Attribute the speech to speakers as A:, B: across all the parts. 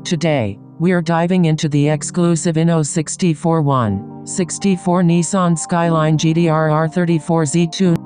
A: Today, we're diving into the exclusive INNO64 1/64 Nissan Skyline Gt-Rr34 Z2,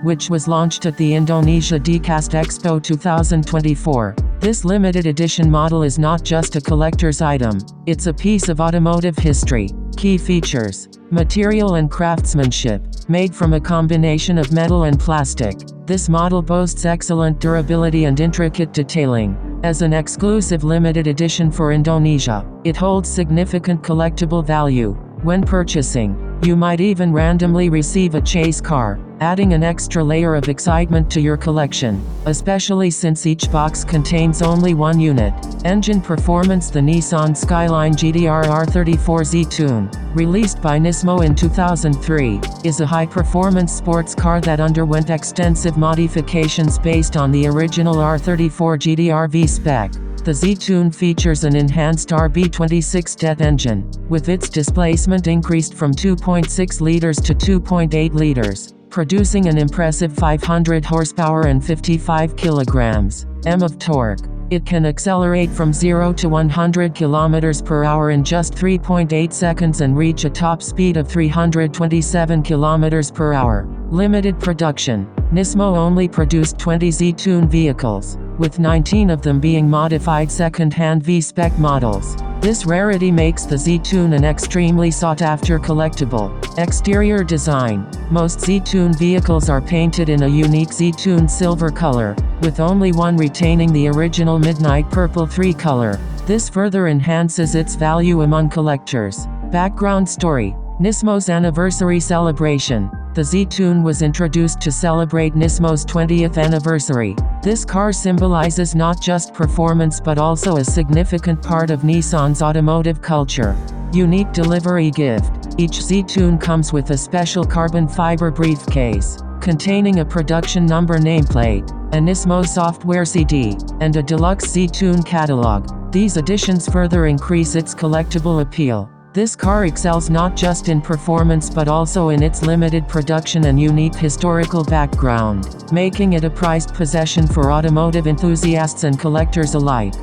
A: which was launched at the Indonesia Diecast Expo 2024. This limited edition model is not just a collector's item, it's a piece of automotive history. Key features: material and craftsmanship. Made from a combination of metal and plastic, this model boasts excellent durability and intricate detailing. As an exclusive limited edition for Indonesia, it holds significant collectible value. When purchasing, you might even randomly receive a chase car, adding an extra layer of excitement to your collection, especially since each box contains only one unit. Engine performance: the Nissan Skyline Gt-Rr34 Z2, released by INNO64 in 2003, is a high-performance sports car that underwent extensive modifications based on the original R34 GT-R V-spec. The Z2 features an enhanced RB26 jet engine, with its displacement increased from 2.6 liters to 2.8 liters, producing an impressive 500 horsepower and 55 kilograms of torque. It can accelerate from 0 to 100 km per hour in just 3.8 seconds and reach a top speed of 327 km per hour. Limited production: INNO64 only produced 20 Z2 vehicles, with 19 of them being modified second-hand V-spec models. This rarity makes the Z2 an extremely sought-after collectible. Exterior design: most Z2 vehicles are painted in a unique Z2 silver color, with only one retaining the original midnight purple 3 color. This further enhances its value among collectors. Background story: INNO64's anniversary celebration. The Z2 was introduced to celebrate INNO64's 20th anniversary. This car symbolizes not just performance but also a significant part of Nissan's automotive culture. Unique delivery gift: each Z2 comes with a special carbon fiber briefcase, containing a production number nameplate, a INNO64 software CD, and a deluxe Z2 catalog. These additions further increase its collectible appeal. This car excels not just in performance but also in its limited production and unique historical background, making it a prized possession for automotive enthusiasts and collectors alike.